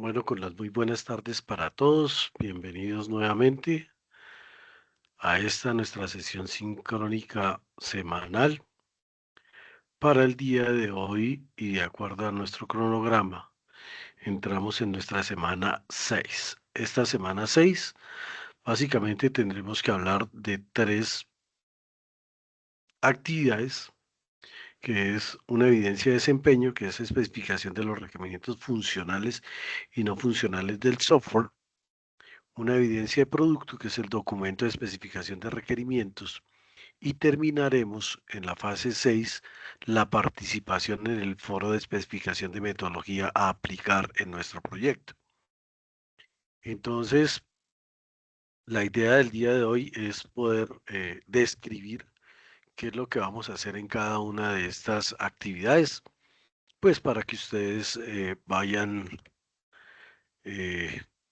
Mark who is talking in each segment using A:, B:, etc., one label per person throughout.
A: Bueno, con las muy buenas tardes para todos. Bienvenidos nuevamente a esta nuestra sesión sincrónica semanal para el día de hoy y de acuerdo a nuestro cronograma. Entramos en nuestra semana 6. Esta semana 6, básicamente tendremos que hablar de tres actividades, que es una evidencia de desempeño, que es especificación de los requerimientos funcionales y no funcionales del software, una evidencia de producto, que es el documento de especificación de requerimientos, y terminaremos en la fase 6 la participación en el foro de especificación de metodología a aplicar en nuestro proyecto. Entonces, la idea del día de hoy es poder describir qué es lo que vamos a hacer en cada una de estas actividades, pues para que ustedes vayan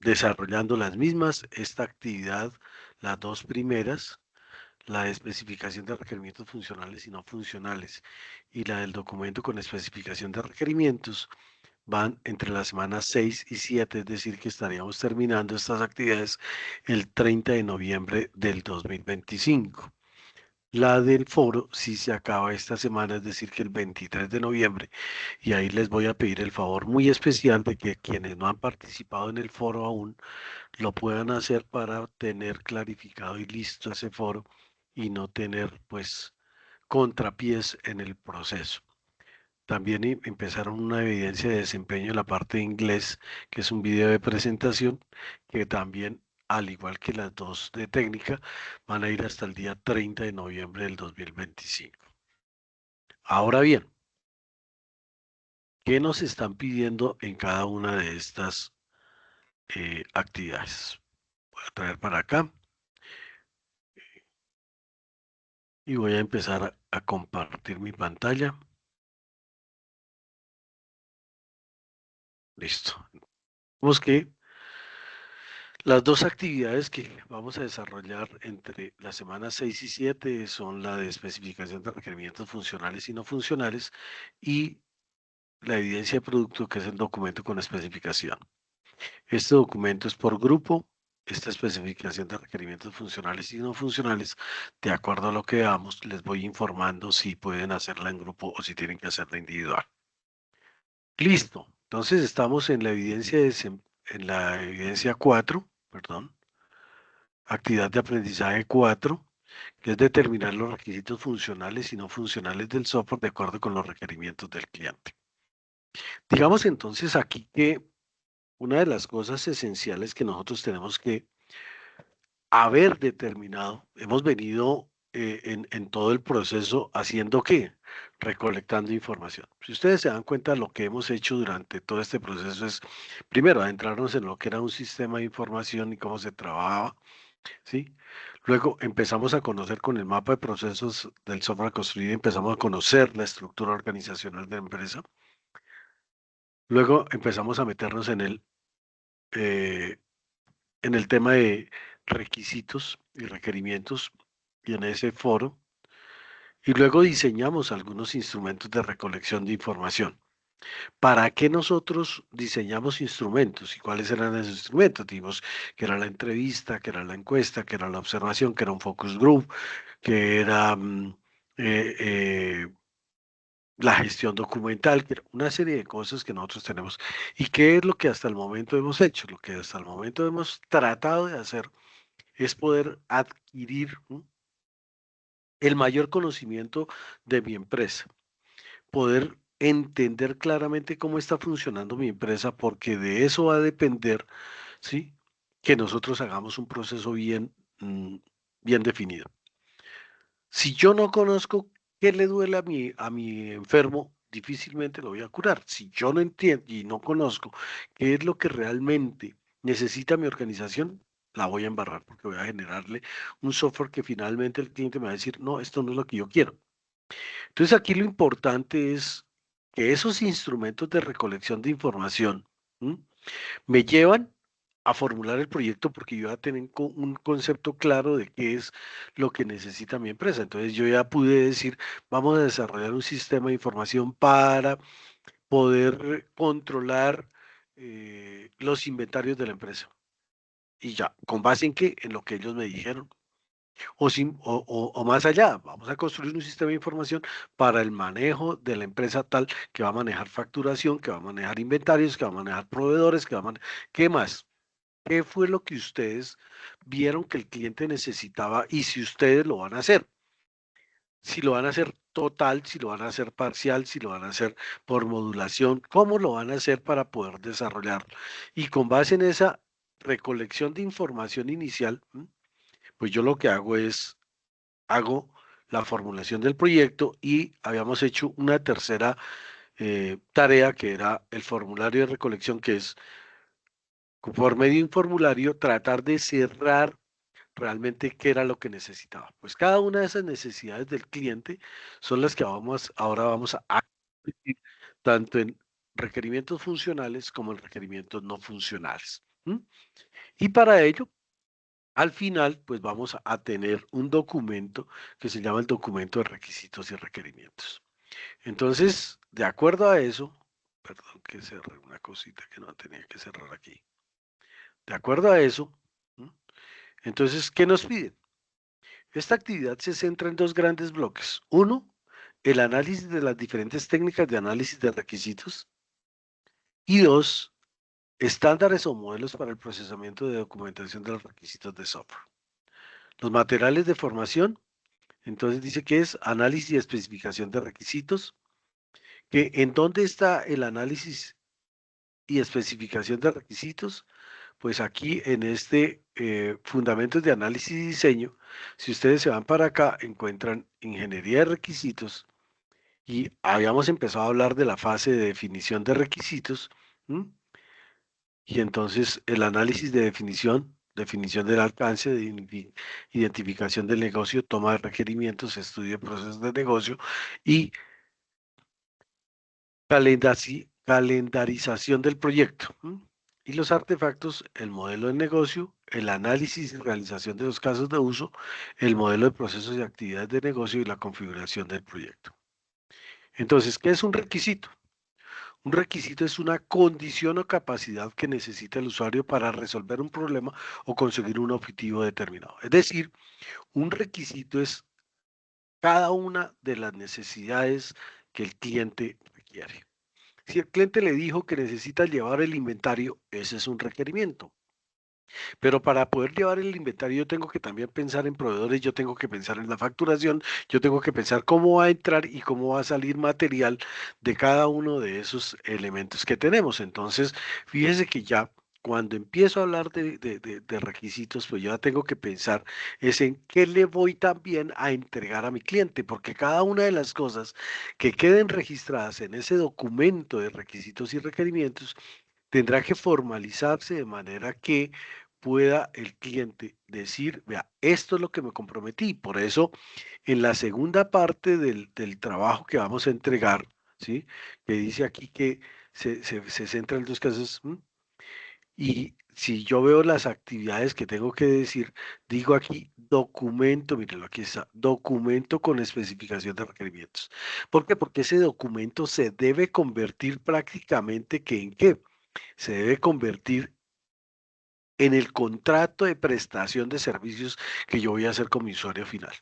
A: desarrollando las mismas. Esta actividad, las dos primeras, la de especificación de requerimientos funcionales y no funcionales, y la del documento con especificación de requerimientos, van entre las semanas 6 y 7, es decir, que estaríamos terminando estas actividades el 30 de noviembre del 2025. La del foro sí se acaba esta semana, es decir, que el 23 de noviembre, y ahí les voy a pedir el favor muy especial de que quienes no han participado en el foro aún lo puedan hacer para tener clarificado y listo ese foro y no tener pues contrapiés en el proceso. También empezaron una evidencia de desempeño en la parte de inglés, que es un video de presentación, que también, al igual que las dos de técnica, van a ir hasta el día 30 de noviembre del 2025. Ahora bien, ¿qué nos están pidiendo en cada una de estas actividades? Voy a traer para acá y voy a empezar a compartir mi pantalla. Listo. Vemos que las dos actividades que vamos a desarrollar entre las semanas 6 y 7 son la de especificación de requerimientos funcionales y no funcionales, y la evidencia de producto, que es el documento con especificación. Este documento es por grupo. Esta especificación de requerimientos funcionales y no funcionales, de acuerdo a lo que veamos, les voy informando si pueden hacerla en grupo o si tienen que hacerla individual. Listo. Entonces estamos en la evidencia en la evidencia 4, perdón, actividad de aprendizaje 4, que es determinar los requisitos funcionales y no funcionales del software de acuerdo con los requerimientos del cliente. Digamos entonces aquí que una de las cosas esenciales que nosotros tenemos que haber determinado, hemos venido en todo el proceso haciendo qué, recolectando información. Si ustedes se dan cuenta, lo que hemos hecho durante todo este proceso es, primero, adentrarnos en lo que era un sistema de información y cómo se trabajaba, ¿sí? Luego empezamos a conocer con el mapa de procesos del software construido, empezamos a conocer la estructura organizacional de la empresa. Luego empezamos a meternos eh, en el tema de requisitos y requerimientos y en ese foro. Y luego diseñamos algunos instrumentos de recolección de información. ¿Para qué nosotros diseñamos instrumentos y cuáles eran esos instrumentos? Dijimos que era la entrevista, que era la encuesta, que era la observación, que era un focus group, que era eh, eh, la gestión documental, que era una serie de cosas que nosotros tenemos. ¿Y qué es lo que hasta el momento hemos hecho? Lo que hasta el momento hemos tratado de hacer es poder adquirir el mayor conocimiento de mi empresa, poder entender claramente cómo está funcionando mi empresa, porque de eso va a depender, ¿sí? Que nosotros hagamos un proceso bien definido. Si yo no conozco qué le duele a mi enfermo, difícilmente lo voy a curar. Si yo no entiendo y no conozco qué es lo que realmente necesita mi organización, la voy a embarrar porque voy a generarle un software que finalmente el cliente me va a decir, no, esto no es lo que yo quiero. Entonces aquí lo importante es que esos instrumentos de recolección de información, ¿m?, me llevan a formular el proyecto porque yo ya tengo un concepto claro de qué es lo que necesita mi empresa. Entonces yo ya pude decir, vamos a desarrollar un sistema de información para poder controlar los inventarios de la empresa. Y ya, ¿con base en qué? En lo que ellos me dijeron. O más allá, vamos a construir un sistema de información para el manejo de la empresa tal que va a manejar facturación, que va a manejar inventarios, que va a manejar proveedores, que va a manejar... ¿Qué más? ¿Qué fue lo que ustedes vieron que el cliente necesitaba y si ustedes lo van a hacer? Si lo van a hacer total, si lo van a hacer parcial, si lo van a hacer por modulación, ¿cómo lo van a hacer para poder desarrollarlo? Y con base en esa recolección de información inicial, pues yo lo que hago es, hago la formulación del proyecto y habíamos hecho una tercera tarea que era el formulario de recolección, que es por medio de un formulario tratar de cerrar realmente qué era lo que necesitaba. Pues cada una de esas necesidades del cliente son las que ahora vamos a discutir tanto en requerimientos funcionales como en requerimientos no funcionales. Y para ello, al final, pues vamos a tener un documento que se llama el documento de requisitos y requerimientos. Entonces, de acuerdo a eso, perdón que cerré una cosita que no tenía que cerrar aquí. De acuerdo a eso, ¿m? Entonces, ¿qué nos piden? Esta actividad se centra en dos grandes bloques. Uno, el análisis de las diferentes técnicas de análisis de requisitos. Y dos, estándares o modelos para el procesamiento de documentación de los requisitos de software. Los materiales de formación, entonces dice que es análisis y especificación de requisitos, que en dónde está el análisis y especificación de requisitos, pues aquí en este fundamentos de análisis y diseño, si ustedes se van para acá, encuentran ingeniería de requisitos y habíamos empezado a hablar de la fase de definición de requisitos, ¿m? Y entonces el análisis de definición, definición del alcance, de identificación del negocio, toma de requerimientos, estudio de procesos de negocio y calendarización del proyecto. Y los artefactos, el modelo de negocio, el análisis y realización de los casos de uso, el modelo de procesos y actividades de negocio y la configuración del proyecto. Entonces, ¿qué es un requisito? Un requisito es una condición o capacidad que necesita el usuario para resolver un problema o conseguir un objetivo determinado. Es decir, un requisito es cada una de las necesidades que el cliente requiere. Si el cliente le dijo que necesita llevar el inventario, ese es un requerimiento. Pero para poder llevar el inventario, yo tengo que también pensar en proveedores, yo tengo que pensar en la facturación, yo tengo que pensar cómo va a entrar y cómo va a salir material de cada uno de esos elementos que tenemos. Entonces, fíjese que ya cuando empiezo a hablar de requisitos, pues yo ya tengo que pensar es en qué le voy también a entregar a mi cliente, porque cada una de las cosas que queden registradas en ese documento de requisitos y requerimientos tendrá que formalizarse de manera que pueda el cliente decir, vea, esto es lo que me comprometí. Por eso, en la segunda parte del trabajo que vamos a entregar, ¿sí? Que dice aquí que se centra en dos casos, y si yo veo las actividades que tengo que decir, digo aquí documento, mírenlo, aquí está, documento con especificación de requerimientos. ¿Por qué? Porque ese documento se debe convertir prácticamente que en qué? Se debe convertir en el contrato de prestación de servicios que yo voy a hacer con mi usuario final.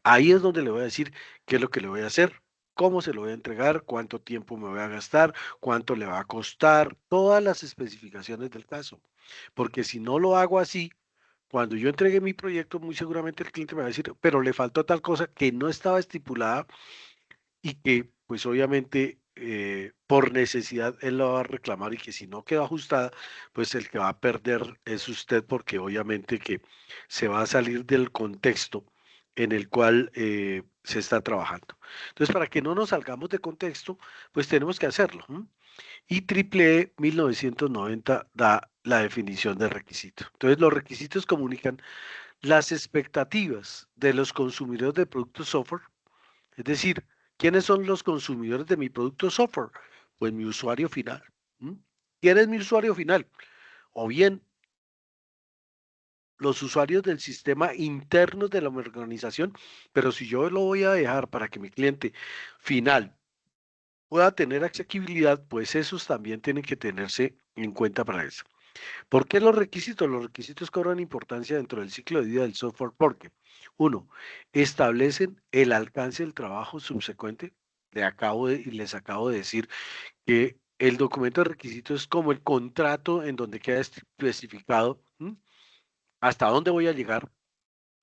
A: Ahí es donde le voy a decir qué es lo que le voy a hacer, cómo se lo voy a entregar, cuánto tiempo me voy a gastar, cuánto le va a costar, todas las especificaciones del caso. Porque si no lo hago así, cuando yo entregue mi proyecto, muy seguramente el cliente me va a decir, pero le faltó tal cosa que no estaba estipulada y que pues obviamente por necesidad él lo va a reclamar y que si no queda ajustada, pues el que va a perder es usted porque obviamente que se va a salir del contexto en el cual se está trabajando. Entonces, para que no nos salgamos de contexto, pues tenemos que hacerlo. Y Triple E 1990 da la definición de requisito. Entonces, los requisitos comunican las expectativas de los consumidores de productos software, es decir, ¿quiénes son los consumidores de mi producto software? Pues mi usuario final. ¿M? ¿Quién es mi usuario final? O bien los usuarios del sistema internos de la organización, pero si yo lo voy a dejar para que mi cliente final pueda tener asequibilidad, pues esos también tienen que tenerse en cuenta para eso. ¿Por qué los requisitos? Los requisitos cobran importancia dentro del ciclo de vida del software porque, uno, establecen el alcance del trabajo subsecuente. Y les acabo de decir que el documento de requisitos es como el contrato en donde queda especificado, ¿m? Hasta dónde voy a llegar.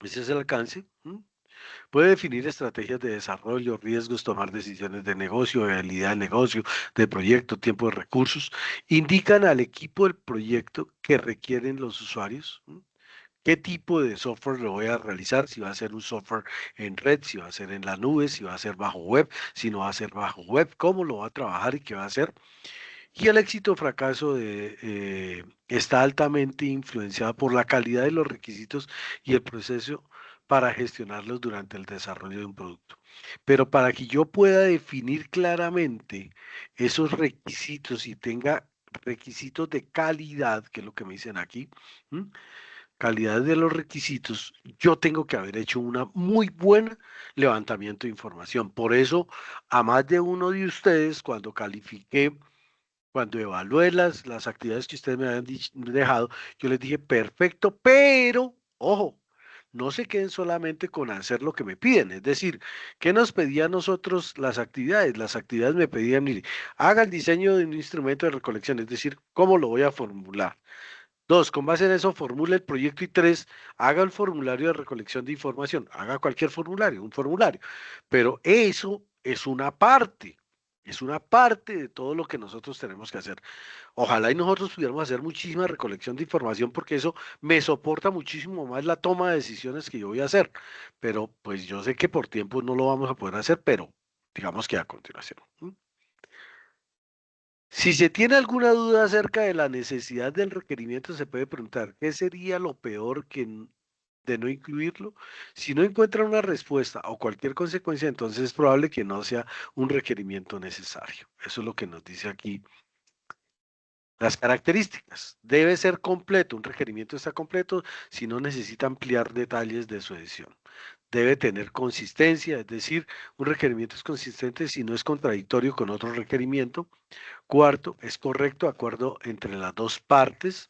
A: Ese es el alcance. ¿M? Puede definir estrategias de desarrollo, riesgos, tomar decisiones de negocio, realidad de negocio, de proyecto, tiempo de recursos. Indican al equipo del proyecto que requieren los usuarios. ¿M? ¿Qué tipo de software lo voy a realizar? Si va a ser un software en red, si va a ser en la nube, si va a ser bajo web, si no va a ser bajo web, cómo lo va a trabajar y qué va a hacer. Y el éxito o fracaso está altamente influenciado por la calidad de los requisitos y el proceso para gestionarlos durante el desarrollo de un producto. Pero para que yo pueda definir claramente esos requisitos y tenga requisitos de calidad, que es lo que me dicen aquí, ¿m? Calidad de los requisitos, yo tengo que haber hecho una muy buena levantamiento de información. Por eso, a más de uno de ustedes, cuando evalué las actividades que ustedes me habían dejado, yo les dije, perfecto, pero, ojo, no se queden solamente con hacer lo que me piden. Es decir, ¿qué nos pedían a nosotros las actividades? Las actividades me pedían, mire, haga el diseño de un instrumento de recolección, es decir, ¿cómo lo voy a formular? Dos, con base en eso, formule el proyecto y tres, haga el formulario de recolección de información. Haga cualquier formulario, un formulario. Pero eso es una parte de todo lo que nosotros tenemos que hacer. Ojalá y nosotros pudiéramos hacer muchísima recolección de información porque eso me soporta muchísimo más la toma de decisiones que yo voy a hacer. Pero pues yo sé que por tiempo no lo vamos a poder hacer, pero digamos que a continuación. ¿M? Si se tiene alguna duda acerca de la necesidad del requerimiento, se puede preguntar, ¿qué sería lo peor de no incluirlo? Si no encuentra una respuesta o cualquier consecuencia, entonces es probable que no sea un requerimiento necesario. Eso es lo que nos dice aquí. Las características. Debe ser completo. Un requerimiento está completo si no necesita ampliar detalles de su edición. Debe tener consistencia, es decir, un requerimiento es consistente si no es contradictorio con otro requerimiento. Cuarto, es correcto acuerdo entre las dos partes.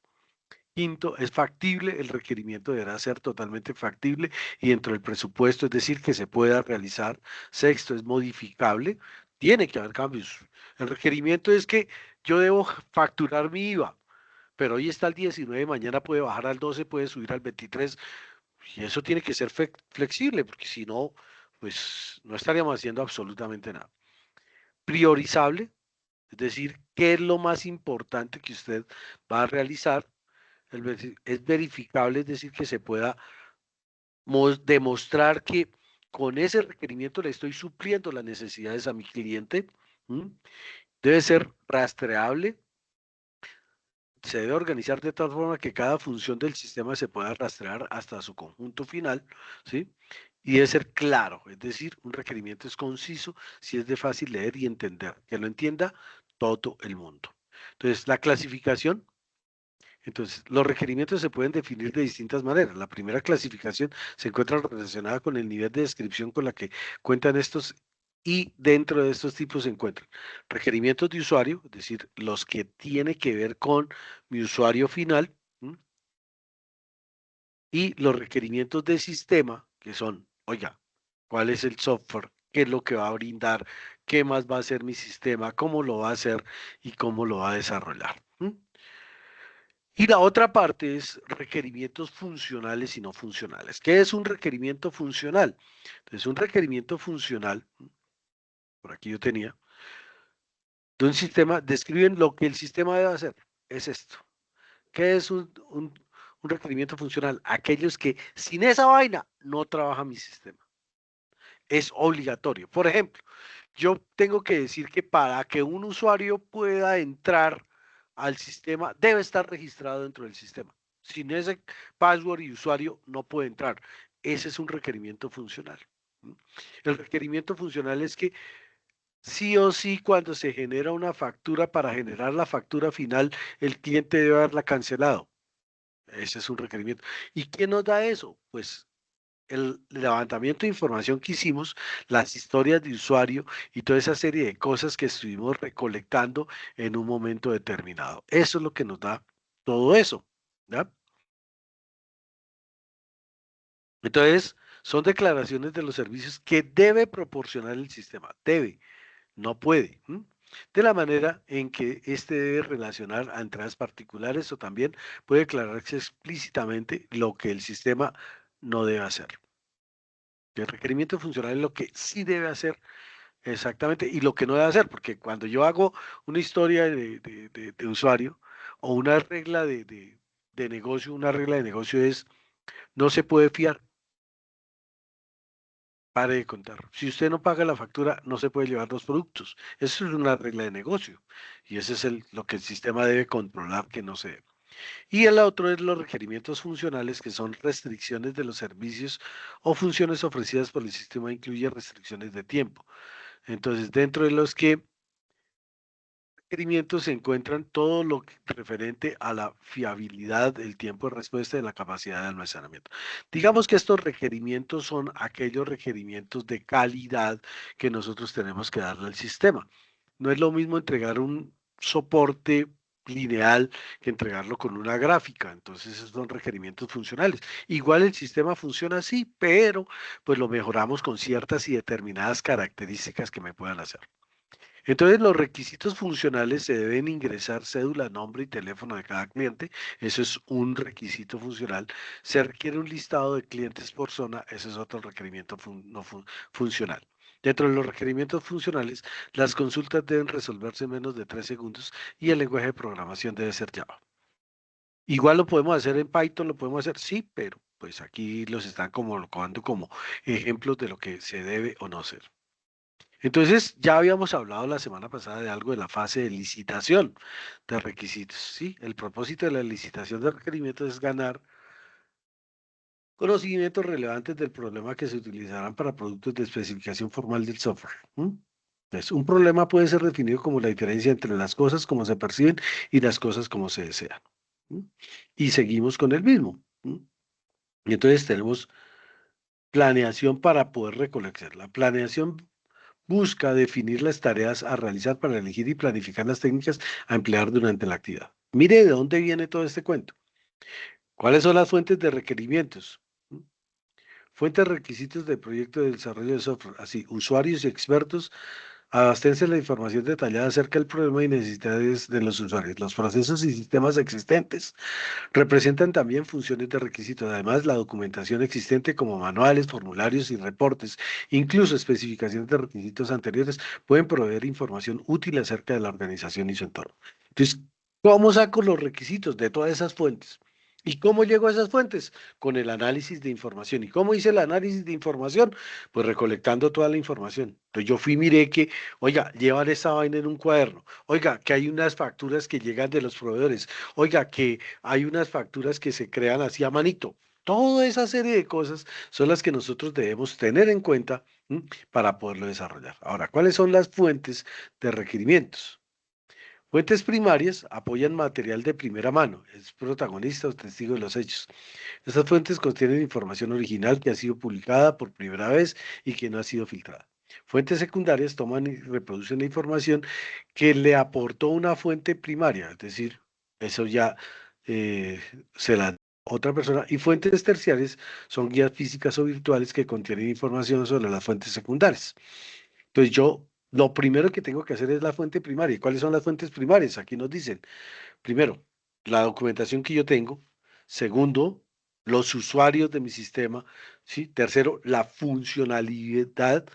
A: Quinto, es factible, el requerimiento deberá ser totalmente factible y dentro del presupuesto, es decir, que se pueda realizar. Sexto, es modificable, tiene que haber cambios. El requerimiento es que yo debo facturar mi IVA, pero hoy está el 19, mañana puede bajar al 12, puede subir al 23, y eso tiene que ser flexible, porque si no, pues no estaríamos haciendo absolutamente nada. Priorizable, es decir, ¿qué es lo más importante que usted va a realizar? Es verificable, es decir, que se pueda demostrar que con ese requerimiento le estoy supliendo las necesidades a mi cliente. ¿M? Debe ser rastreable, se debe organizar de tal forma que cada función del sistema se pueda rastrear hasta su conjunto final, ¿sí? Y debe ser claro, es decir, un requerimiento es conciso, si es de fácil leer y entender, que lo entienda todo el mundo. Entonces, la clasificación. Entonces, los requerimientos se pueden definir de distintas maneras. La primera clasificación se encuentra relacionada con el nivel de descripción con la que cuentan estos y dentro de estos tipos se encuentran requerimientos de usuario, es decir, los que tiene que ver con mi usuario final, ¿m? Y los requerimientos de sistema, que son, oiga, ¿cuál es el software? ¿Qué es lo que va a brindar? ¿Qué más va a hacer mi sistema? ¿Cómo lo va a hacer? ¿Y cómo lo va a desarrollar? ¿M? Y la otra parte es requerimientos funcionales y no funcionales. ¿Qué es un requerimiento funcional? Entonces, un requerimiento funcional, por aquí yo tenía, de un sistema, describen lo que el sistema debe hacer. Es esto. ¿Qué es un requerimiento funcional? Aquellos que sin esa vaina no trabaja mi sistema. Es obligatorio. Por ejemplo, yo tengo que decir que para que un usuario pueda entrar al sistema, debe estar registrado dentro del sistema. Sin ese password y usuario no puede entrar. Ese es un requerimiento funcional. ¿M? El requerimiento funcional es que sí o sí cuando se genera una factura, para generar la factura final, el cliente debe haberla cancelado. Ese es un requerimiento. ¿Y quién nos da eso? Pues el levantamiento de información que hicimos, las historias de usuario y toda esa serie de cosas que estuvimos recolectando en un momento determinado. Eso es lo que nos da todo eso, ¿ya? Entonces, son declaraciones de los servicios que debe proporcionar el sistema, debe, no puede. ¿M? De la manera en que éste debe relacionar a entradas particulares o también puede declararse explícitamente lo que el sistema no debe hacer. El requerimiento funcional es lo que sí debe hacer exactamente y lo que no debe hacer, porque cuando yo hago una historia de usuario o una regla de negocio, una regla de negocio es no se puede fiar. Pare de contar. Si usted no paga la factura, no se puede llevar los productos. Eso es una regla de negocio. Y ese es lo que el sistema debe controlar que no se dé. Y el otro es los requerimientos funcionales, que son restricciones de los servicios o funciones ofrecidas por el sistema, incluye restricciones de tiempo. Entonces, dentro de los que requerimientos se encuentran todo lo referente a la fiabilidad, el tiempo de respuesta y la capacidad de almacenamiento. Digamos que estos requerimientos son aquellos requerimientos de calidad que nosotros tenemos que darle al sistema. No es lo mismo entregar un soporte lineal que entregarlo con una gráfica. Entonces, esos son requerimientos funcionales. Igual el sistema funciona así, pero pues lo mejoramos con ciertas y determinadas características que me puedan hacer. Entonces, los requisitos funcionales se deben ingresar cédula, nombre y teléfono de cada cliente. Eso es un requisito funcional. Se requiere un listado de clientes por zona. Ese es otro requerimiento no funcional. Dentro de los requerimientos funcionales, las consultas deben resolverse en menos de 3 segundos y el lenguaje de programación debe ser Java. Igual lo podemos hacer en Python, lo podemos hacer, sí, pero pues aquí los están como colocando como ejemplos de lo que se debe o no hacer. Entonces, ya habíamos hablado la semana pasada de algo de la fase de licitación de requisitos, ¿sí? El propósito de la licitación de requerimientos es ganar conocimientos relevantes del problema que se utilizarán para productos de especificación formal del software. ¿M? Entonces, un problema puede ser definido como la diferencia entre las cosas como se perciben y las cosas como se desean. ¿M? Y seguimos con el mismo. ¿M? Y entonces tenemos planeación para poder recolectar. La planeación busca definir las tareas a realizar para elegir y planificar las técnicas a emplear durante la actividad. Mire de dónde viene todo este cuento. ¿Cuáles son las fuentes de requerimientos? ¿Mm? Fuentes de requisitos del proyecto de desarrollo de software. Así, usuarios y expertos abastecer la información detallada acerca del problema y necesidades de los usuarios. Los procesos y sistemas existentes representan también funciones de requisitos. Además, la documentación existente como manuales, formularios y reportes, incluso especificaciones de requisitos anteriores, pueden proveer información útil acerca de la organización y su entorno. Entonces, ¿cómo saco los requisitos de todas esas fuentes? ¿Y cómo llego a esas fuentes? Con el análisis de información. ¿Y cómo hice el análisis de información? Pues recolectando toda la información. Entonces yo fui, miré que, oiga, llevan esa vaina en un cuaderno. Oiga, que hay unas facturas que llegan de los proveedores. Oiga, que hay unas facturas que se crean así a manito. Toda esa serie de cosas son las que nosotros debemos tener en cuenta, ¿m? Para poderlo desarrollar. Ahora, ¿cuáles son las fuentes de requerimientos? Fuentes primarias apoyan material de primera mano, es protagonista o testigo de los hechos. Estas fuentes contienen información original que ha sido publicada por primera vez y que no ha sido filtrada. Fuentes secundarias toman y reproducen la información que le aportó una fuente primaria, es decir, eso ya eh, se la da otra persona. Y fuentes terciarias son guías físicas o virtuales que contienen información sobre las fuentes secundarias. Entonces yo, lo primero que tengo que hacer es la fuente primaria. ¿Y cuáles son las fuentes primarias? Aquí nos dicen, primero, la documentación que yo tengo. Segundo, los usuarios de mi sistema. ¿Sí? Tercero, la funcionalidad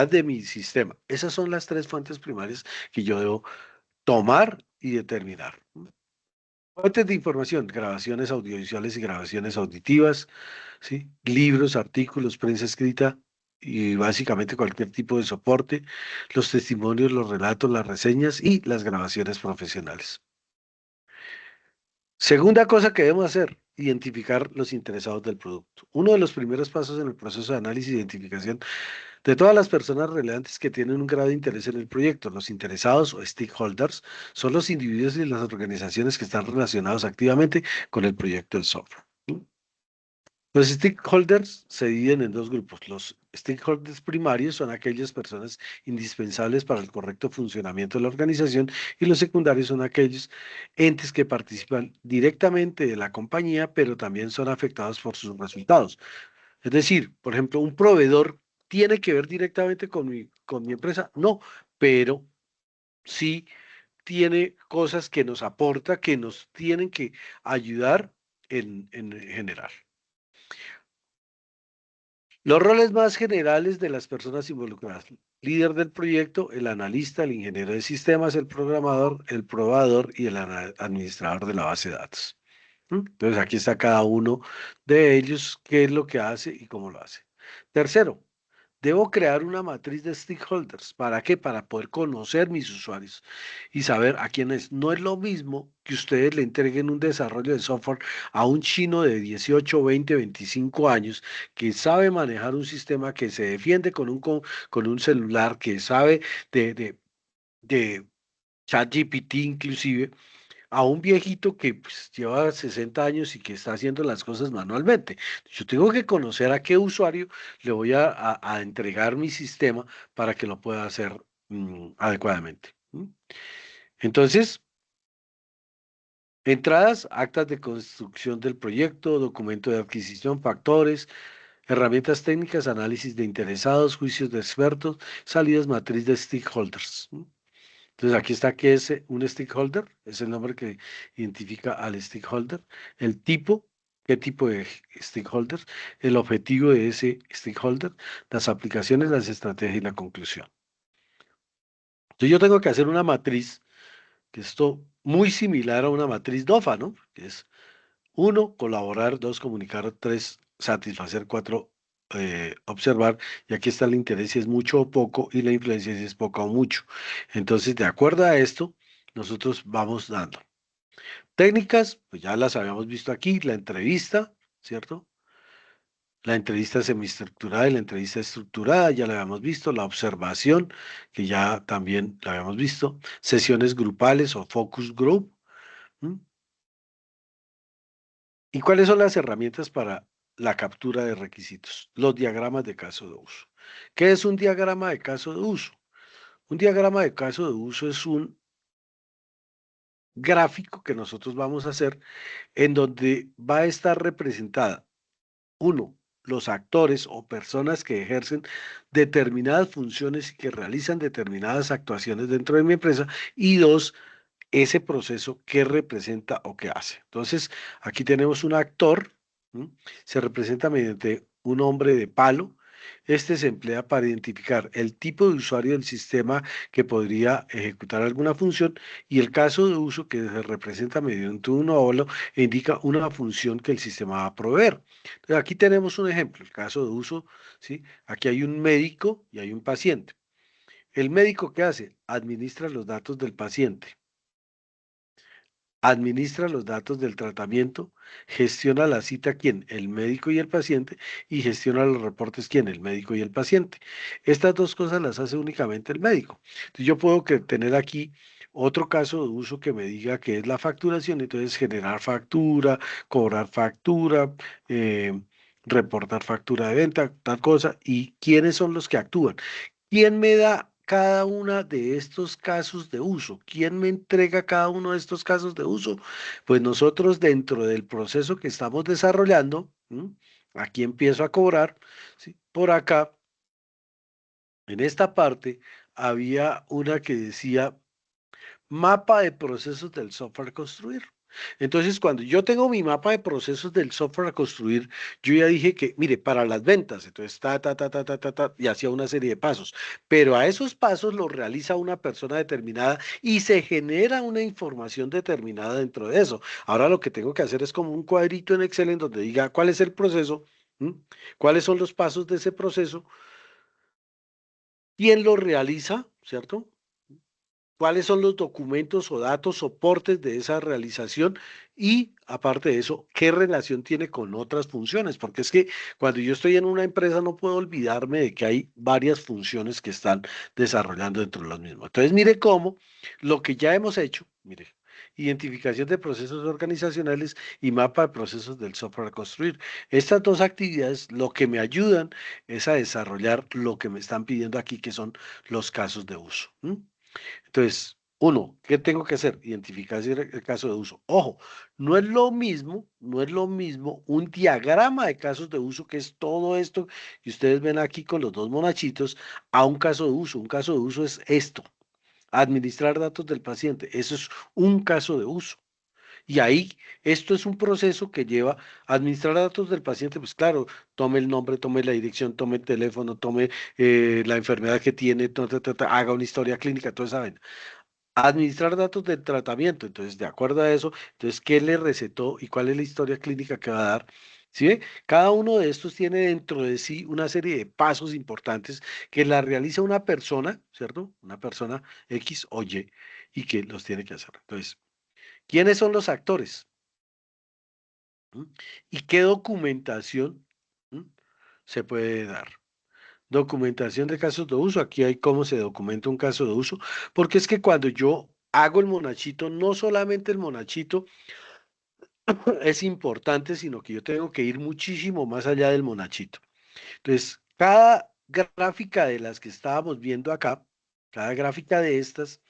A: de mi sistema. Esas son las tres fuentes primarias que yo debo tomar y determinar. Fuentes de información, grabaciones audiovisuales y grabaciones auditivas, ¿sí? Libros, artículos, prensa escrita y básicamente cualquier tipo de soporte, los testimonios, los relatos, las reseñas y las grabaciones profesionales. Segunda cosa que debemos hacer, identificar los interesados del producto. Uno de los primeros pasos en el proceso de análisis e identificación de todas las personas relevantes que tienen un grado de interés en el proyecto. Los interesados o stakeholders son los individuos y las organizaciones que están relacionados activamente con el proyecto del software. ¿Sí? Los stakeholders se dividen en dos grupos. Los stakeholders primarios son aquellas personas indispensables para el correcto funcionamiento de la organización y los secundarios son aquellos entes que participan directamente de la compañía, pero también son afectados por sus resultados. Es decir, por ejemplo, un proveedor tiene que ver directamente con mi empresa, no, pero sí tiene cosas que nos aporta, que nos tienen que ayudar en general. Los roles más generales de las personas involucradas. Líder del proyecto, el analista, el ingeniero de sistemas, el programador, el probador y el administrador de la base de datos. ¿Mm? Entonces aquí está cada uno de ellos, qué es lo que hace y cómo lo hace. Tercero, debo crear una matriz de stakeholders. ¿Para qué? Para poder conocer mis usuarios y saber a quiénes. No es lo mismo que ustedes le entreguen un desarrollo de software a un chino de 18, 20, 25 años que sabe manejar un sistema, que se defiende con un celular, que sabe de ChatGPT inclusive, a un viejito que pues, lleva 60 años y que está haciendo las cosas manualmente. Yo tengo que conocer a qué usuario le voy a entregar mi sistema para que lo pueda hacer adecuadamente. Entonces, entradas, actas de construcción del proyecto, documento de adquisición, factores, herramientas técnicas, análisis de interesados, juicios de expertos, salidas matriz de stakeholders. Entonces aquí está qué es un stakeholder, es el nombre que identifica al stakeholder, el tipo, qué tipo de stakeholder, el objetivo de ese stakeholder, las aplicaciones, las estrategias y la conclusión. Entonces yo tengo que hacer una matriz, que esto muy similar a una matriz DOFA, ¿no? Que es uno, colaborar, dos, comunicar, tres, satisfacer, cuatro, observar, y aquí está el interés si es mucho o poco y la influencia si es poco o mucho. Entonces, de acuerdo a esto, nosotros vamos dando. Técnicas, pues ya las habíamos visto aquí, la entrevista, ¿cierto? La entrevista semiestructurada y la entrevista estructurada, ya la habíamos visto, la observación, que ya también la habíamos visto, sesiones grupales o focus group. ¿M? ¿Y cuáles son las herramientas para la captura de requisitos? Los diagramas de caso de uso. ¿Qué es un diagrama de caso de uso? Un diagrama de caso de uso es un gráfico que nosotros vamos a hacer en donde va a estar representada, uno, los actores o personas que ejercen determinadas funciones y que realizan determinadas actuaciones dentro de mi empresa, y dos, ese proceso que representa o que hace. Entonces, aquí tenemos un actor, ¿m? Se representa mediante un hombre de palo. Este se emplea para identificar el tipo de usuario del sistema que podría ejecutar alguna función y el caso de uso que se representa mediante un óvalo e indica una función que el sistema va a proveer. Entonces, aquí tenemos un ejemplo, el caso de uso, ¿sí? Aquí hay un médico y hay un paciente. El médico, ¿qué hace? Administra los datos del paciente, administra los datos del tratamiento, gestiona la cita quién, el médico y el paciente, y gestiona los reportes quién, el médico y el paciente. Estas dos cosas las hace únicamente el médico. Entonces yo puedo tener aquí otro caso de uso que me diga que es la facturación, entonces generar factura, cobrar factura, eh, reportar factura de venta, tal cosa, y quiénes son los que actúan. ¿Quién me da cada una de estos casos de uso? ¿Quién me entrega cada uno de estos casos de uso? Pues nosotros dentro del proceso que estamos desarrollando, ¿m? Aquí empiezo a cobrar, ¿sí? Por acá, en esta parte, había una que decía mapa de procesos del software a construir. Entonces, cuando yo tengo mi mapa de procesos del software a construir, yo ya dije que, mire, para las ventas, entonces, y hacía una serie de pasos, pero a esos pasos los realiza una persona determinada y se genera una información determinada dentro de eso. Ahora lo que tengo que hacer es como un cuadrito en Excel en donde diga cuál es el proceso, ¿m? ¿Cuáles son los pasos de ese proceso? ¿Quién lo realiza? ¿Cierto? ¿Cuáles son los documentos o datos, soportes de esa realización? Y aparte de eso, ¿qué relación tiene con otras funciones? Porque es que cuando yo estoy en una empresa no puedo olvidarme de que hay varias funciones que están desarrollando dentro de los mismos. Entonces, mire cómo lo que ya hemos hecho, mire, identificación de procesos organizacionales y mapa de procesos del software a construir. Estas dos actividades lo que me ayudan es a desarrollar lo que me están pidiendo aquí, que son los casos de uso. Entonces, uno, ¿qué tengo que hacer? Identificar si el caso de uso. Ojo, no es lo mismo un diagrama de casos de uso, que es todo esto que ustedes ven aquí con los dos monachitos, a un caso de uso. Un caso de uso es esto, administrar datos del paciente. Eso es un caso de uso. Y ahí, esto es un proceso que lleva a administrar datos del paciente, pues claro, tome el nombre, tome la dirección, tome el teléfono, tome la enfermedad que tiene, haga una historia clínica, toda esa vaina. Administrar datos del tratamiento, entonces, de acuerdo a eso, entonces, ¿qué le recetó y cuál es la historia clínica que va a dar? ¿Sí ve? Cada uno de estos tiene dentro de sí una serie de pasos importantes que la realiza una persona, ¿cierto? Una persona X o y que los tiene que hacer. Entonces, ¿quiénes son los actores? ¿Mm? ¿Y qué documentación ¿mm? se puede dar? Documentación de casos de uso. Aquí hay cómo se documenta un caso de uso, porque es que cuando yo hago el monachito, no solamente el monachito es importante, sino que yo tengo que ir muchísimo más allá del monachito. Entonces, cada gráfica de las que estábamos viendo acá, cada gráfica de estas,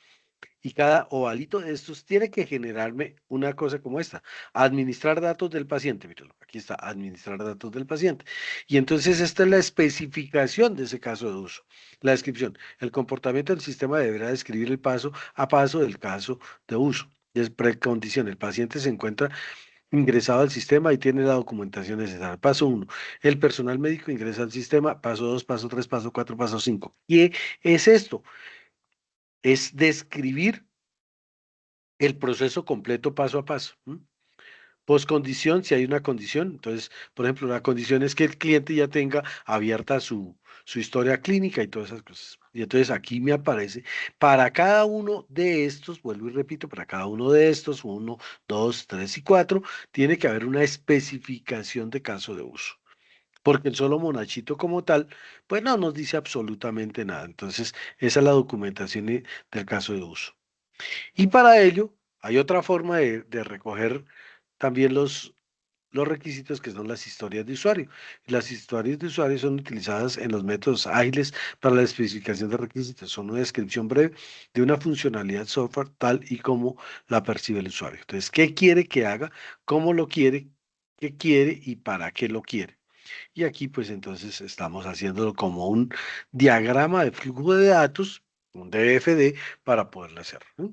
A: y cada ovalito de estos tiene que generarme una cosa como esta, administrar datos del paciente. Míralo, aquí está, administrar datos del paciente. Y entonces esta es la especificación de ese caso de uso. La descripción. El comportamiento del sistema deberá describir el paso a paso del caso de uso. Es precondición. El paciente se encuentra ingresado al sistema y tiene la documentación necesaria. Paso uno, el personal médico ingresa al sistema. Paso 2, paso 3, paso 4, paso 5. ¿Qué es esto? Es describir el proceso completo paso a paso. Postcondición, si hay una condición, entonces, por ejemplo, la condición es que el cliente ya tenga abierta su historia clínica y todas esas cosas. Y entonces aquí me aparece, para cada uno de estos, vuelvo y repito, para cada uno de estos, uno, dos, tres y cuatro, tiene que haber una especificación de caso de uso. Porque el solo monachito como tal, pues no nos dice absolutamente nada. Entonces, esa es la documentación del caso de uso. Y para ello hay otra forma de recoger también los requisitos, que son las historias de usuario. Las historias de usuario son utilizadas en los métodos ágiles para la especificación de requisitos. Son una descripción breve de una funcionalidad software tal y como la percibe el usuario. Entonces, ¿qué quiere que haga? ¿Cómo lo quiere? ¿Qué quiere y para qué lo quiere? Y aquí pues entonces estamos haciéndolo como un diagrama de flujo de datos, un DFD, para poderlo hacer, ¿no?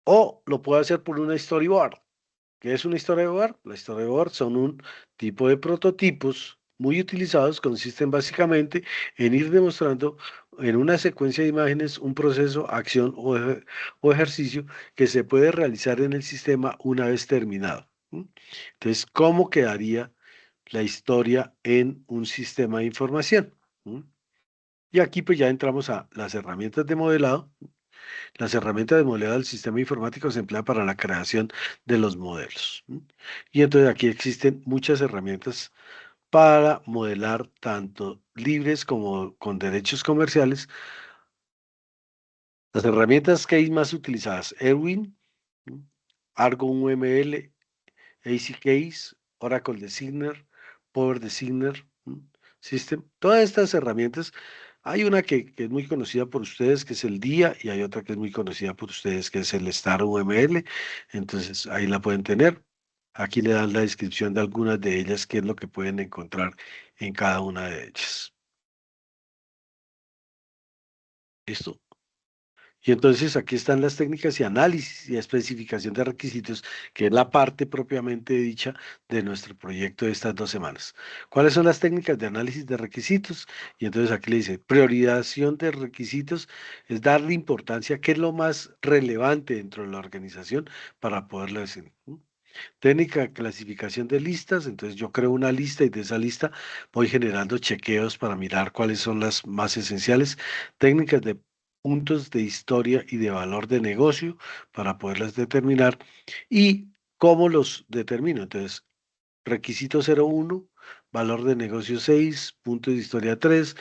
A: O lo puedo hacer por una storyboard. ¿Qué es una storyboard? La storyboard son un tipo de prototipos muy utilizados, consisten básicamente en ir demostrando en una secuencia de imágenes un proceso, acción o ejercicio que se puede realizar en el sistema una vez terminado. ¿M? Entonces, ¿cómo quedaría la historia en un sistema de información? ¿M? Y aquí pues ya entramos a las herramientas de modelado. Las herramientas de modelado del sistema informático se emplean para la creación de los modelos. Y entonces aquí existen muchas herramientas para modelar tanto libres como con derechos comerciales. Las herramientas que hay más utilizadas, Erwin, ¿m? Argo UML, AC Case, Oracle Designer, Power Designer, System. Todas estas herramientas, hay una que es muy conocida por ustedes, que es el DIA, y hay otra que es muy conocida por ustedes, que es el Star UML. Entonces, ahí la pueden tener. Aquí le dan la descripción de algunas de ellas, qué es lo que pueden encontrar en cada una de ellas. ¿Listo? Y entonces aquí están las técnicas y análisis y especificación de requisitos, que es la parte propiamente dicha de nuestro proyecto de estas 2 semanas. ¿Cuáles son las técnicas de análisis de requisitos? Y entonces aquí le dice, priorización de requisitos es darle importancia a qué es lo más relevante dentro de la organización para poderlo decir. Técnica de clasificación de listas, entonces yo creo una lista y de esa lista voy generando chequeos para mirar cuáles son las más esenciales. Técnicas de puntos de historia y de valor de negocio para poderlas determinar y cómo los determino. Entonces, requisito 01, valor de negocio 6, punto de historia 3,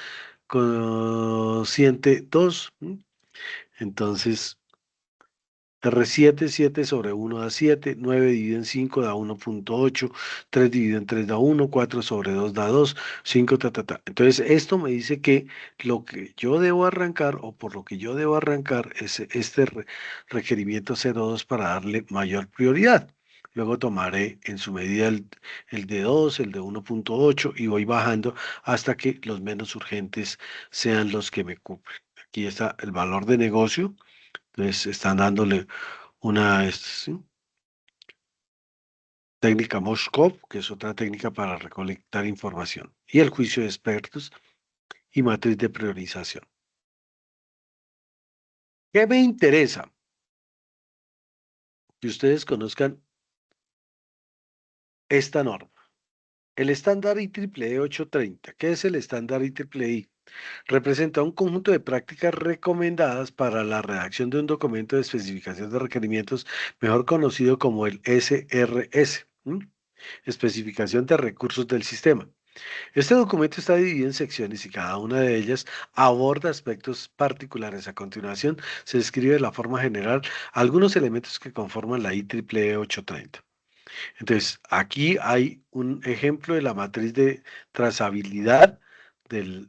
A: cociente 2. Entonces, R7, 7 sobre 1 da 7, 9 dividido en 5 da 1.8, 3 dividido en 3 da 1, 4 sobre 2 da 2, 5, ta, ta, ta. Entonces, esto me dice que lo que yo debo arrancar o por lo que yo debo arrancar es este requerimiento 02 para darle mayor prioridad. Luego tomaré en su medida el de 2, el de 1.8 y voy bajando hasta que los menos urgentes sean los que me cumplen. Aquí está el valor de negocio. Entonces están dándole una ¿sí? técnica Moshkov, que es otra técnica para recolectar información, y el juicio de expertos y matriz de priorización. ¿Qué me interesa? Que ustedes conozcan esta norma. El estándar IEEE 830. ¿Qué es el estándar IEEE? Representa un conjunto de prácticas recomendadas para la redacción de un documento de especificación de requerimientos, mejor conocido como el SRS, especificación de recursos del sistema. Este documento está dividido en secciones y cada una de ellas aborda aspectos particulares. A continuación, se describe de la forma general algunos elementos que conforman la IEEE 830. Entonces, aquí hay un ejemplo de la matriz de trazabilidad de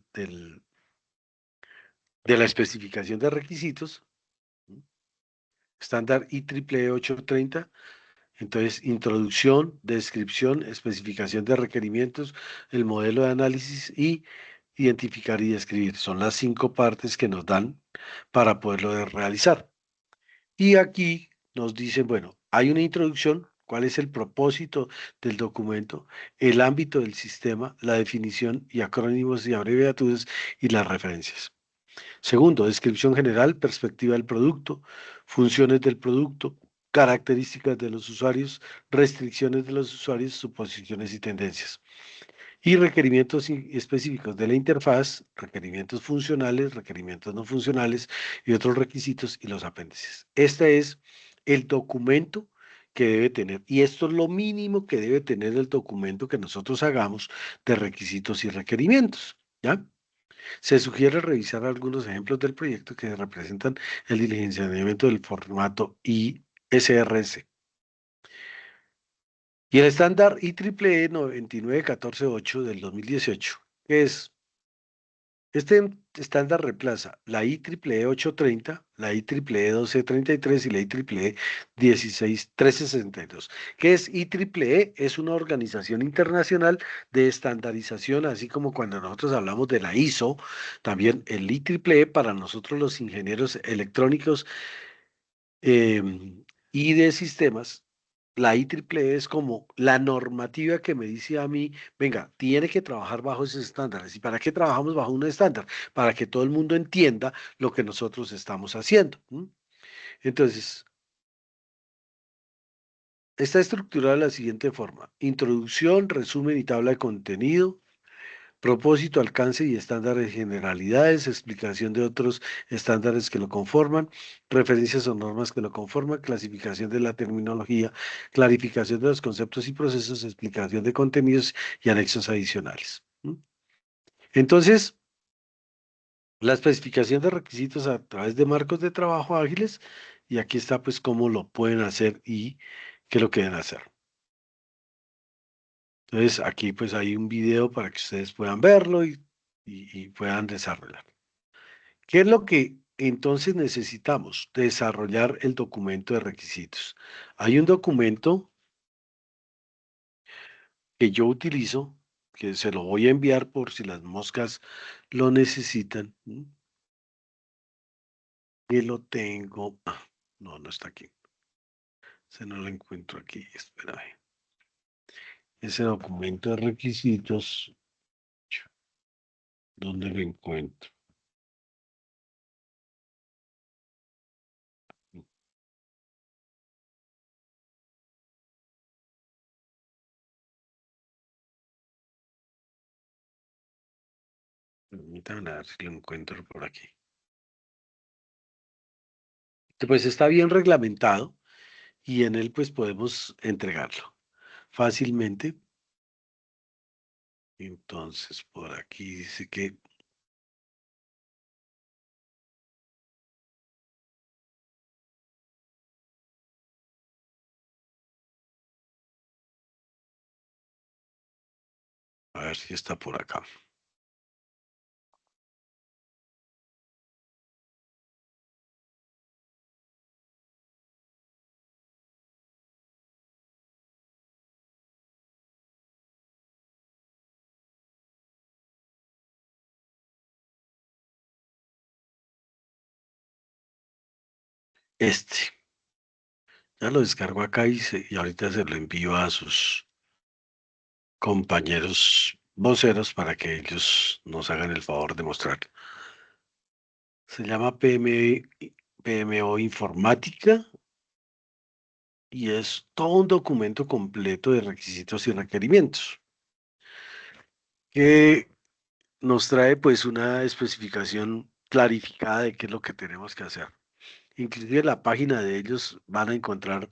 A: la especificación de requisitos, estándar IEEE 830. Entonces, introducción, descripción, especificación de requerimientos, el modelo de análisis y identificar y describir. Son las 5 partes que nos dan para poderlo realizar. Y aquí nos dicen, bueno, hay una introducción, cuál es el propósito del documento, el ámbito del sistema, la definición y acrónimos y abreviaturas y las referencias. Segundo, descripción general, perspectiva del producto, funciones del producto, características de los usuarios, restricciones de los usuarios, suposiciones y tendencias. Y requerimientos específicos de la interfaz, requerimientos funcionales, requerimientos no funcionales y otros requisitos y los apéndices. Este es el documento que debe tener. Y esto es lo mínimo que debe tener el documento que nosotros hagamos de requisitos y requerimientos. ¿Ya? Se sugiere revisar algunos ejemplos del proyecto que representan el diligenciamiento del formato ISRS. Y el estándar IEEE 99148 del 2018, que es, este estándar reemplaza la IEEE 830, la IEEE 1233 y la IEEE 16362. ¿Qué es IEEE? Es una organización internacional de estandarización, así como cuando nosotros hablamos de la ISO, también el IEEE para nosotros los ingenieros electrónicos y de sistemas, la IEEE es como la normativa que me dice a mí, venga, tiene que trabajar bajo esos estándares. ¿Y para qué trabajamos bajo un estándar? Para que todo el mundo entienda lo que nosotros estamos haciendo. Entonces, está estructurada de la siguiente forma: introducción, resumen y tabla de contenido. Propósito, alcance y estándares generalidades, explicación de otros estándares que lo conforman, referencias o normas que lo conforman, clasificación de la terminología, clarificación de los conceptos y procesos, explicación de contenidos y anexos adicionales. Entonces, la especificación de requisitos a través de marcos de trabajo ágiles, y aquí está pues cómo lo pueden hacer y qué es lo que deben hacer. Entonces, aquí pues hay un video para que ustedes puedan verlo y puedan desarrollar. ¿Qué es lo que entonces necesitamos? Desarrollar el documento de requisitos. Hay un documento que yo utilizo, que se lo voy a enviar por si las moscas lo necesitan. Que lo tengo. No, no está aquí. Se no lo encuentro aquí. Espérame. Ese documento de requisitos, ¿dónde lo encuentro? Permítanme a ver si lo encuentro por aquí. Pues está bien reglamentado y en él pues podemos entregarlo fácilmente. Entonces, por aquí dice que ver si está por acá. Este. Ya lo descargo acá y ahorita se lo envío a sus compañeros voceros para que ellos nos hagan el favor de mostrar. Se llama PMO Informática y es todo un documento completo de requisitos y requerimientos que nos trae pues una especificación clarificada de qué es lo que tenemos que hacer. Inclusive en la página de ellos van a encontrar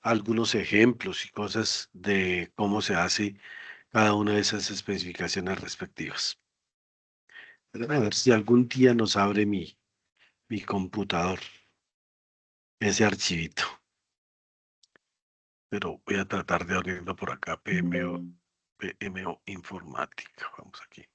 A: algunos ejemplos y cosas de cómo se hace cada una de esas especificaciones respectivas. Déjame ver si algún día nos abre mi computador, ese archivito. Pero voy a tratar de abrirlo por acá, PMO Informática. Vamos aquí.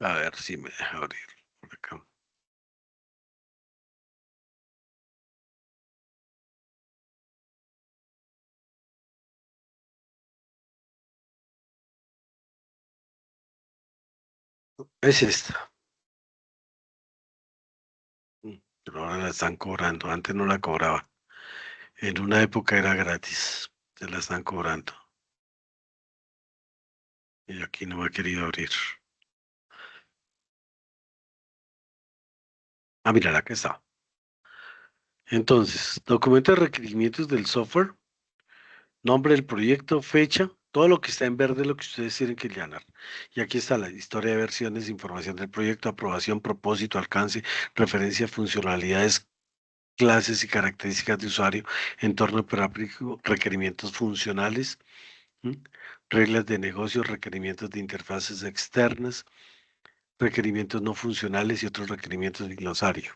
A: A ver si me deja abrir por acá. Es esta. Mm, Pero ahora la están cobrando. Antes no la cobraba. En una época era gratis. Se la están cobrando. Y aquí no me ha querido abrir. Ah, mira, la que está. Entonces, documento de requerimientos del software, nombre del proyecto, fecha, todo lo que está en verde es lo que ustedes tienen que llenar. Y aquí está la historia de versiones, información del proyecto, aprobación, propósito, alcance, referencia, funcionalidades, clases y características de usuario, entorno operativo, requerimientos funcionales, ¿m? Reglas de negocio, requerimientos de interfaces externas, requerimientos no funcionales y otros requerimientos de glosario.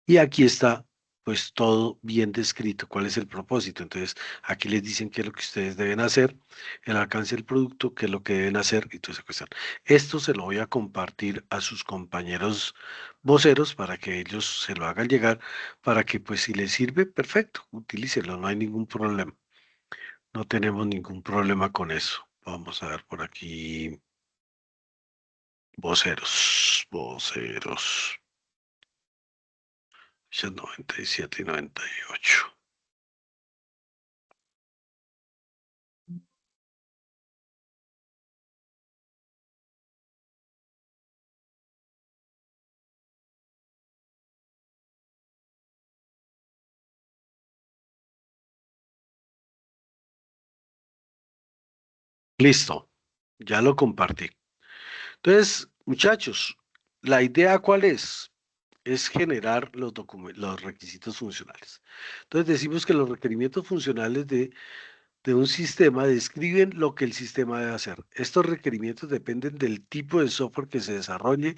A: Y aquí está, pues todo bien descrito, cuál es el propósito. Entonces, aquí les dicen qué es lo que ustedes deben hacer, el alcance del producto, qué es lo que deben hacer y toda esa cuestión. Esto se lo voy a compartir a sus compañeros voceros para que ellos se lo hagan llegar, para que pues si les sirve, perfecto, utilícelo, no hay ningún problema. No tenemos ningún problema con eso. Vamos a ver por aquí, voceros, 97 y 98. Listo, ya lo compartí. Entonces, muchachos, la idea cuál es? Es generar los requisitos funcionales. Entonces decimos que los requerimientos funcionales de un sistema describen lo que el sistema debe hacer. Estos requerimientos dependen del tipo de software que se desarrolle,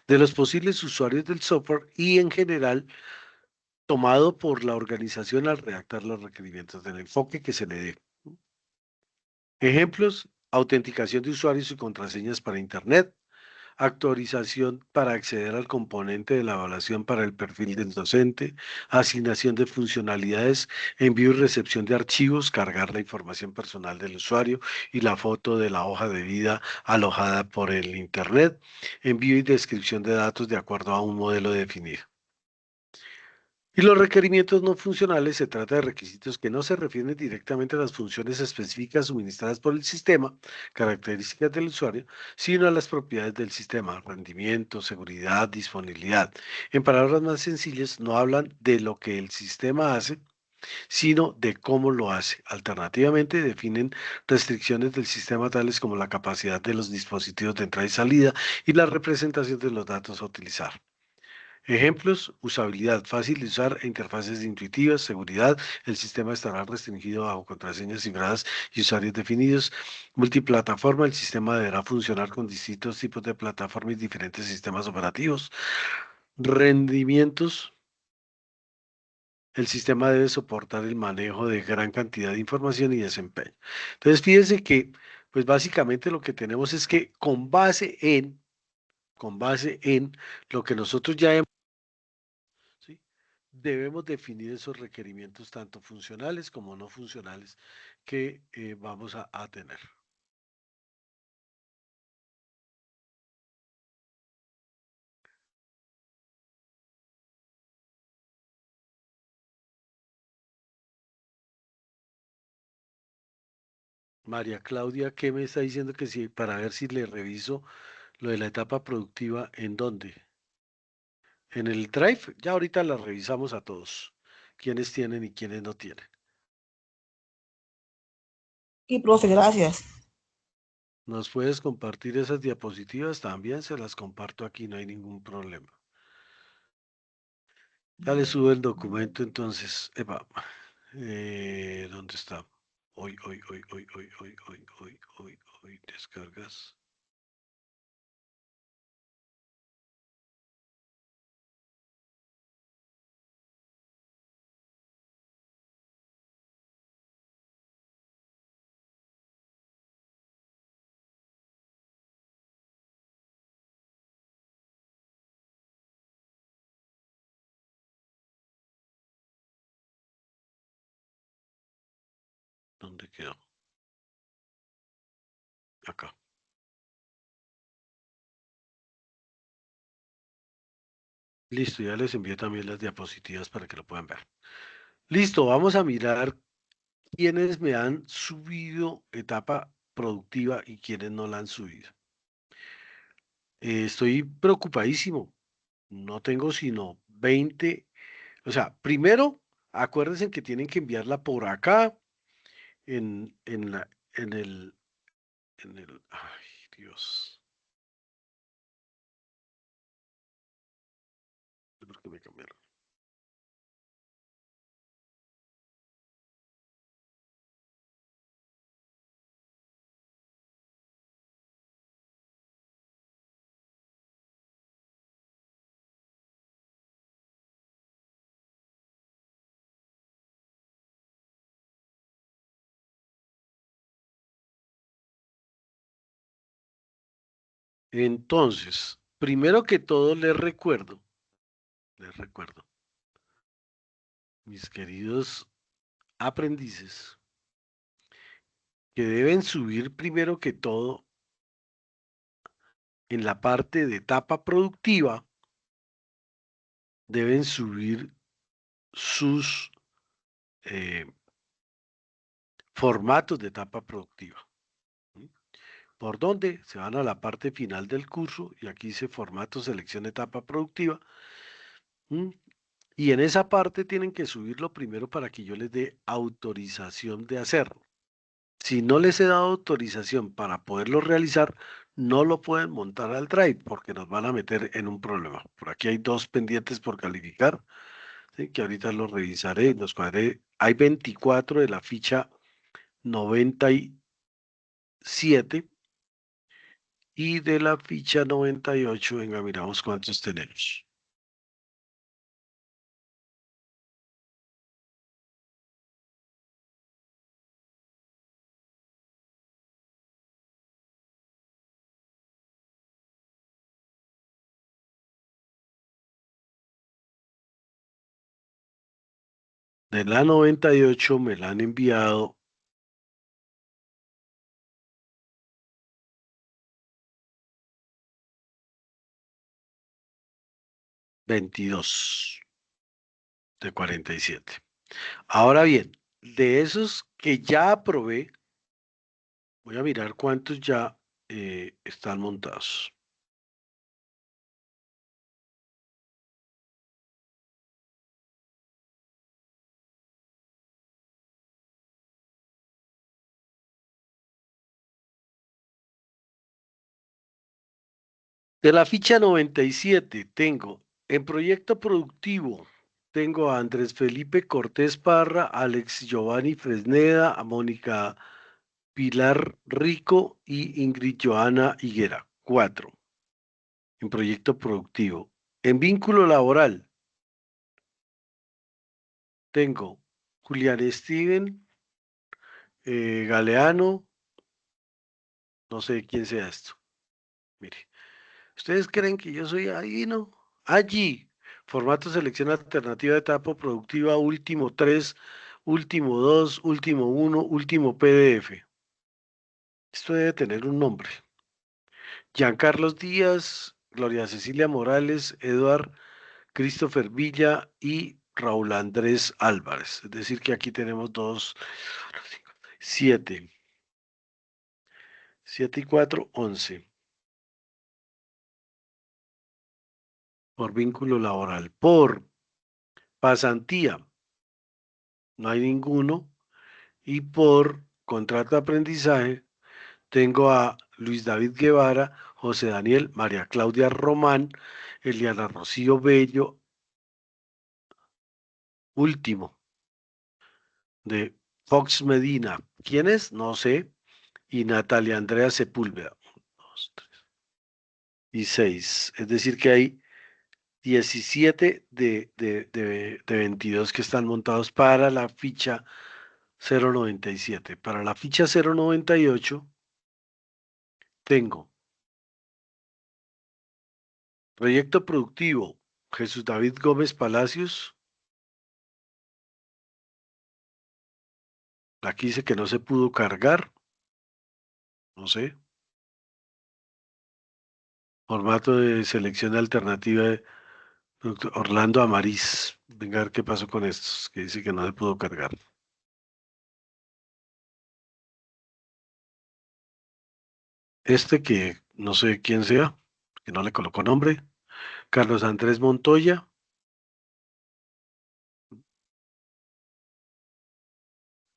A: de los posibles usuarios del software y en general tomado por la organización al redactar los requerimientos del enfoque que se le dé. Ejemplos, autenticación de usuarios y contraseñas para Internet, Actualización para acceder al componente de la evaluación para el perfil del docente, asignación de funcionalidades, envío y recepción de archivos, cargar la información personal del usuario y la foto de la hoja de vida alojada por el Internet, envío y descripción de datos de acuerdo a un modelo definido. Y los requerimientos no funcionales se trata de requisitos que no se refieren directamente a las funciones específicas suministradas por el sistema, características del usuario, sino a las propiedades del sistema, rendimiento, seguridad, disponibilidad. En palabras más sencillas, no hablan de lo que el sistema hace, sino de cómo lo hace. Alternativamente, definen restricciones del sistema tales como la capacidad de los dispositivos de entrada y salida y la representación de los datos a utilizar. Ejemplos, usabilidad fácil de usar e interfaces intuitivas, seguridad, el sistema estará restringido bajo contraseñas cifradas y usuarios definidos, multiplataforma, el sistema deberá funcionar con distintos tipos de plataformas y diferentes sistemas operativos, rendimientos, el sistema debe soportar el manejo de gran cantidad de información y desempeño. Entonces, fíjense que, pues básicamente lo que tenemos es que con base en lo que nosotros ya hemos, ¿sí? Debemos definir esos requerimientos tanto funcionales como no funcionales que vamos a tener. María Claudia, ¿qué me está diciendo que sí? Para ver si le reviso lo de la etapa productiva, ¿en dónde? En el Drive, ya ahorita la revisamos a todos, quiénes tienen y quiénes no tienen.
B: Y profe, gracias.
A: ¿Nos puedes compartir esas diapositivas? También se las comparto aquí, no hay ningún problema. Ya le subo el documento entonces. Epa, ¿dónde está? Hoy, descargas. ¿Dónde quedó? Acá. Listo, ya les envié también las diapositivas para que lo puedan ver. Listo, vamos a mirar quiénes me han subido etapa productiva y quiénes no la han subido. Estoy preocupadísimo. No tengo sino 20. O sea, primero, acuérdense que tienen que enviarla por acá en el, ay, Dios, ¿por qué me cambiaron? Entonces, primero que todo les recuerdo, mis queridos aprendices, que deben subir primero que todo en la parte de etapa productiva, deben subir sus eh, formatos de etapa productiva. ¿Sí? ¿Por dónde? Se van a la parte final del curso y aquí dice formato selección etapa productiva. ¿Sí? Y en esa parte tienen que subirlo primero para que yo les dé autorización de hacerlo. Si no les he dado autorización para poderlo realizar, no lo pueden montar al Drive porque nos van a meter en un problema. Por aquí hay dos pendientes por calificar, ¿sí? Que ahorita los revisaré, los cuadré. Hay 24 de la ficha 97 y de la ficha 98. Venga, miramos cuántos tenemos. De la 98 me la han enviado 22 de 47. Ahora bien, de esos que ya aprobé, voy a mirar cuántos ya están montados. De la ficha 97 tengo en proyecto productivo, tengo a Andrés Felipe Cortés Parra, Alex Giovanni Fresneda, a Mónica Pilar Rico y Ingrid Joana Higuera. Cuatro. En proyecto productivo. En vínculo laboral tengo Julián Steven, Galeano, no sé quién sea esto. Mire, ¿ustedes creen que yo soy adivino? Allí, formato selección alternativa, etapa productiva, último 3, último 2, último uno, último PDF. Esto debe tener un nombre. Giancarlos Díaz, Gloria Cecilia Morales, Eduard Christopher Villa y Raúl Andrés Álvarez. Es decir, que aquí tenemos dos, siete, siete y cuatro, 11. Por vínculo laboral. Por pasantía, no hay ninguno. Y por contrato de aprendizaje, tengo a Luis David Guevara, José Daniel, María Claudia Román, Eliana Rocío Bello, último, de Fox Medina. ¿Quién es? No sé. Y Natalia Andrea Sepúlveda. Uno, dos, tres y seis. Es decir, que hay 17 de 22 que están montados para la ficha 097. Para la ficha 098 tengo proyecto productivo Jesús David Gómez Palacios. Aquí dice que no se pudo cargar, no sé. Formato de selección alternativa de Orlando Amariz. Venga a ver qué pasó con estos, que dice que no se pudo cargar. Este que no sé quién sea, que no le colocó nombre. Carlos Andrés Montoya.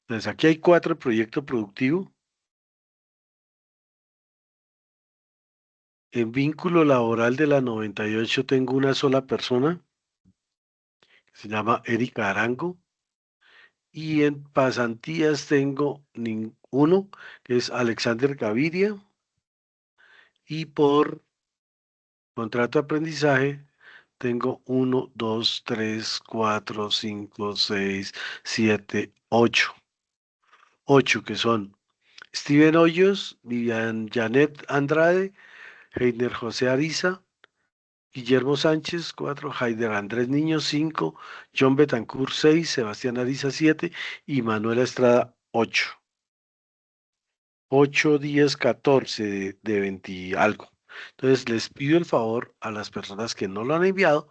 A: Entonces aquí hay cuatro proyectos productivos. En vínculo laboral de la 98 tengo una sola persona, que se llama Erika Arango. Y en pasantías tengo uno, que es Alexander Gaviria. Y por contrato de aprendizaje tengo uno, dos, tres, cuatro, cinco, seis, siete, ocho. Ocho que son Steven Hoyos, Vivian Janet Andrade, Heiner José Ariza, Guillermo Sánchez, 4, Haider Andrés Niño, 5, John Betancourt, 6, Sebastián Ariza, 7 y Manuela Estrada, 8. 8, 10, 14 de 20 y algo. Entonces les pido el favor a las personas que no lo han enviado,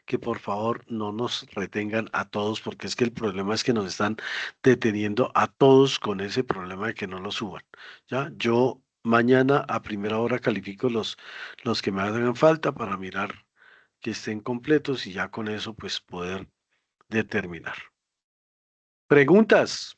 A: que por favor no nos retengan a todos, porque es que el problema es que nos están deteniendo a todos con ese problema de que no lo suban. Ya, yo mañana a primera hora califico los que me hagan falta para mirar que estén completos y ya con eso pues poder determinar. Preguntas.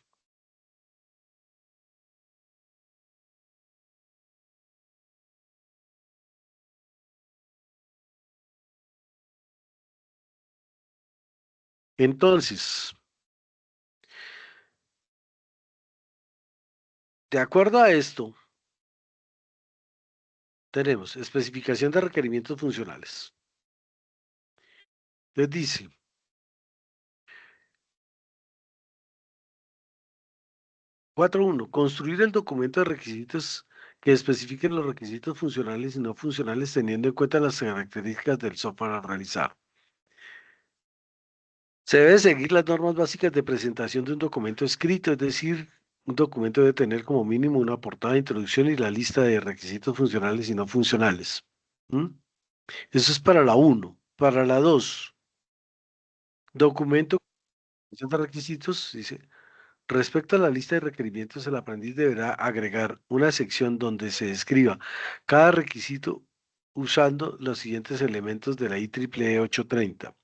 A: Entonces, de acuerdo a esto, tenemos especificación de requerimientos funcionales. Les dice, 4.1. Construir el documento de requisitos que especifiquen los requisitos funcionales y no funcionales teniendo en cuenta las características del software a realizar. Se debe seguir las normas básicas de presentación de un documento escrito, es decir, un documento debe tener como mínimo una portada de introducción y la lista de requisitos funcionales y no funcionales. ¿Mm? Eso es para la 1. Para la 2, documento de requisitos, dice, respecto a la lista de requerimientos, el aprendiz deberá agregar una sección donde se describa cada requisito usando los siguientes elementos de la IEEE 830.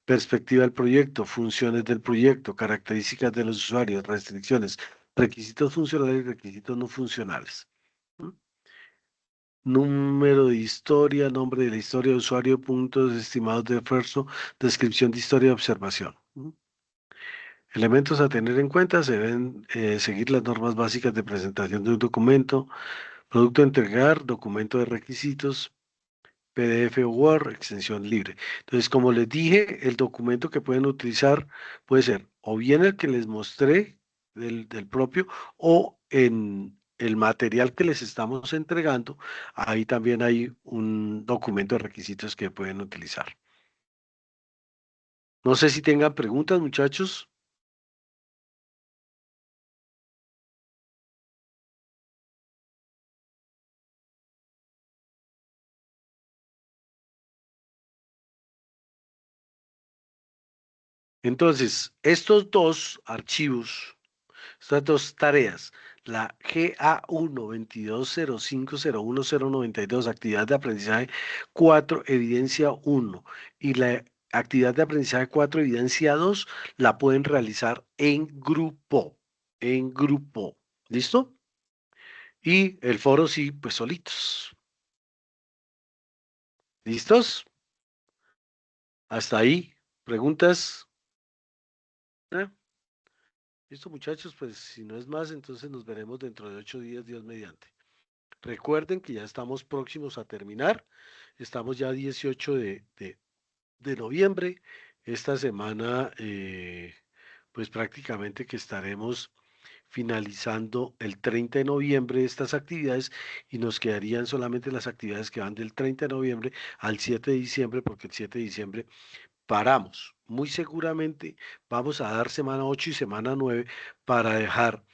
A: Perspectiva del proyecto, funciones del proyecto, características de los usuarios, restricciones, requisitos funcionales y requisitos no funcionales. ¿Mm? Número de historia, nombre de la historia de usuario, puntos estimados de esfuerzo, descripción de historia de observación. ¿Mm? Elementos a tener en cuenta, se deben seguir las normas básicas de presentación de un documento, producto a entregar, documento de requisitos, PDF o Word, extensión libre. Entonces, como les dije, el documento que pueden utilizar puede ser o bien el que les mostré del propio o en el material que les estamos entregando, ahí también hay un documento de requisitos que pueden utilizar. No sé si tengan preguntas, muchachos. Entonces, estos dos archivos, estas dos tareas, la GA1 2205010092, actividad de aprendizaje 4, evidencia 1, y la actividad de aprendizaje 4, evidencia 2, la pueden realizar en grupo, en grupo. ¿Listo? Y el foro sí, pues solitos. ¿Listos? Hasta ahí. ¿Preguntas? ¿Eh? Listo, muchachos, pues si no es más, entonces nos veremos dentro de 8 días, Dios mediante. Recuerden que ya estamos próximos a terminar. Estamos ya 18 de noviembre. Esta semana, pues prácticamente que estaremos finalizando el 30 de noviembre estas actividades y nos quedarían solamente las actividades que van del 30 de noviembre al 7 de diciembre, porque el 7 de diciembre paramos. Muy seguramente vamos a dar semana 8 y semana 9 para dejar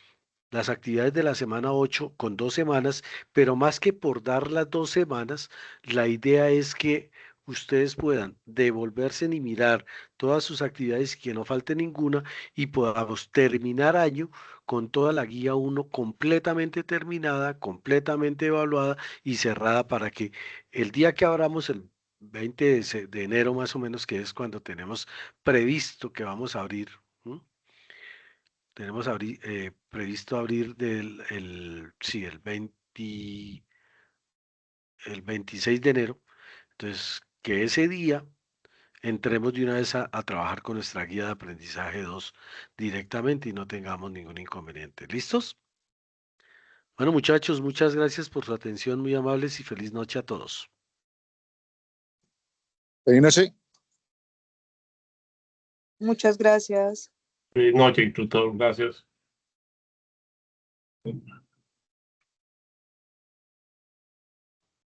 A: las actividades de la semana 8 con 2 semanas, pero más que por dar las 2 semanas, la idea es que ustedes puedan devolverse y mirar todas sus actividades y que no falte ninguna y podamos terminar año con toda la guía 1 completamente terminada, completamente evaluada y cerrada para que el día que abramos el 20 de enero más o menos, que es cuando tenemos previsto que vamos a abrir. ¿M? Tenemos previsto abrir sí, el 26 de enero. Entonces, que ese día entremos de una vez a trabajar con nuestra guía de aprendizaje 2 directamente y no tengamos ningún inconveniente. ¿Listos? Bueno, muchachos, muchas gracias por su atención, muy amables y feliz noche a todos.
C: Feliz noche.
B: Muchas gracias.
D: Feliz noche, instructor. Gracias.